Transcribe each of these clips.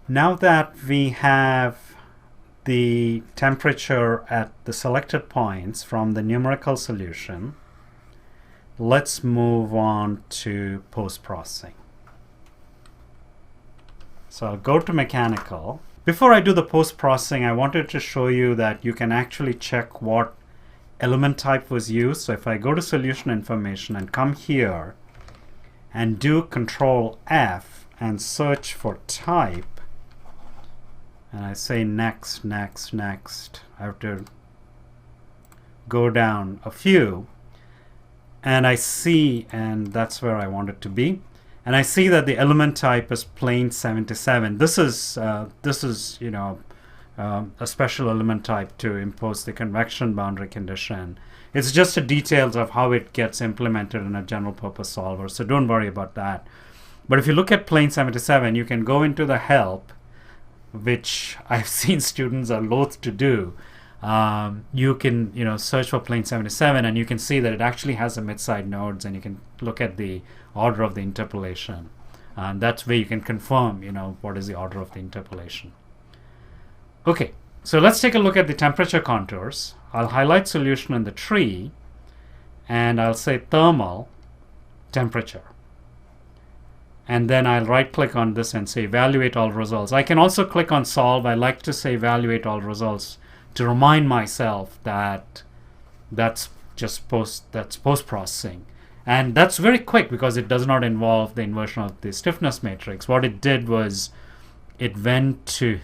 Now that we have the temperature at the selected points from the numerical solution, let's move on to post-processing. So I'll go to mechanical. Before I do the post-processing, I wanted to show you that you can actually check what element type was used. So if I go to solution information and come here and do Control F and search for type, and I say next, next, next, I have to go down a few, and I see, and that's where I want it to be, and I see that the element type is plain 77. This is you know, a special element type to impose the convection boundary condition. It's just the details of how it gets implemented in a general purpose solver, so don't worry about that. But if you look at plain 77, you can go into the help, which I've seen students are loath to do. You can search for plane 77, and you can see that it actually has the mid-side nodes, and you can look at the order of the interpolation. And that's where you can confirm what is the order of the interpolation. Okay, so let's take a look at the temperature contours. I'll highlight solution in the tree, and I'll say thermal temperature. And then I'll right click on this and say evaluate all results. I can also click on solve. I like to say evaluate all results to remind myself that that's post-processing. And that's very quick because it does not involve the inversion of the stiffness matrix. What it did was it went to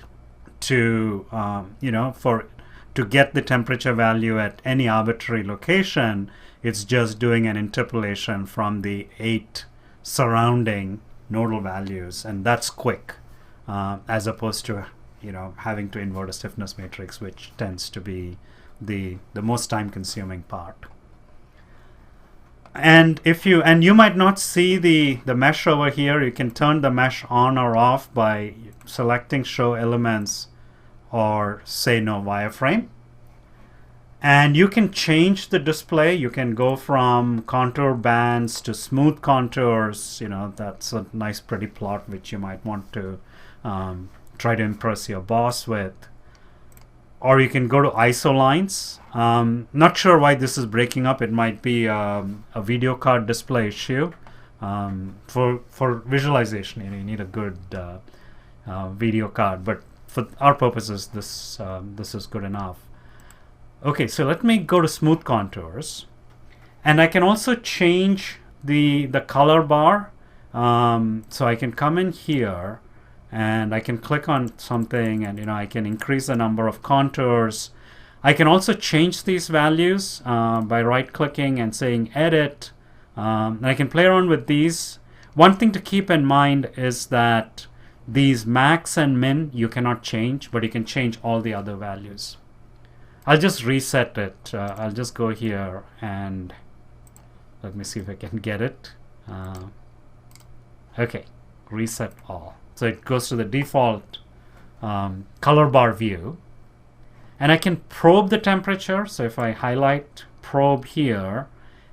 get the temperature value at any arbitrary location. It's just doing an interpolation from the 8 surrounding nodal values, and that's quick, as opposed to having to invert a stiffness matrix, which tends to be the most time-consuming part. And you might not see the mesh over here. You can turn the mesh on or off by selecting show elements or say no wireframe. And you can change the display. You can go from contour bands to smooth contours. That's a nice pretty plot which you might want to try to impress your boss with. Or you can go to ISO lines. Not sure why this is breaking up. It might be a video card display issue. For visualization, you need a good video card. But for our purposes, this is good enough. Okay, so let me go to smooth contours, and I can also change the color bar. So I can come in here and I can click on something, and I can increase the number of contours. I can also change these values by right clicking and saying edit, and I can play around with these. One thing to keep in mind is that these max and min you cannot change, but you can change all the other values. I'll just reset it. I'll just go here and let me see if I can get it. Okay, reset all. So it goes to the default color bar view. And I can probe the temperature. So if I highlight probe here,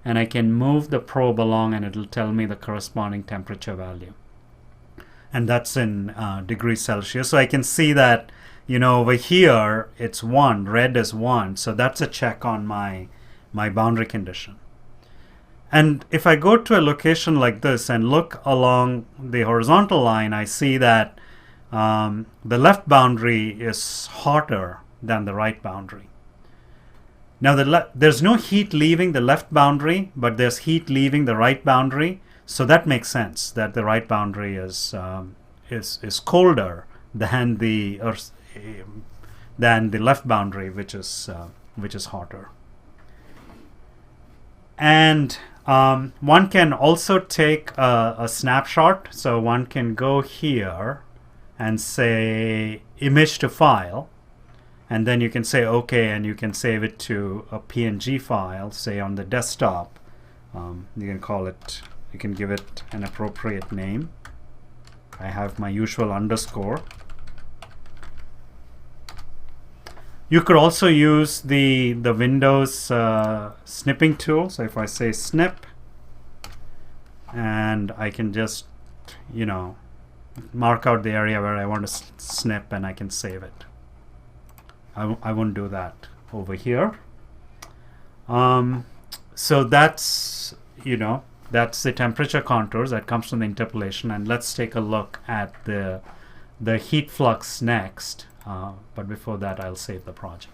and I can move the probe along, and it'll tell me the corresponding temperature value. And that's in degrees Celsius. So I can see that over here it's 1, red is 1, so that's a check on my boundary condition. And if I go to a location like this and look along the horizontal line, I see that the left boundary is hotter than the right boundary. Now there's no heat leaving the left boundary, but there's heat leaving the right boundary, so that makes sense that the right boundary is colder than the left boundary, which is hotter. And one can also take a snapshot. So one can go here and say image to file, and then you can say OK, and you can save it to a PNG file, say on the desktop. You can give it an appropriate name. I have my usual underscore. You could also use the Windows snipping tool. So if I say snip, and I can just mark out the area where I want to snip, and I can save it. I won't do that over here. So that's, that's the temperature contours that comes from the interpolation. And let's take a look at the heat flux next. But before that, I'll save the project.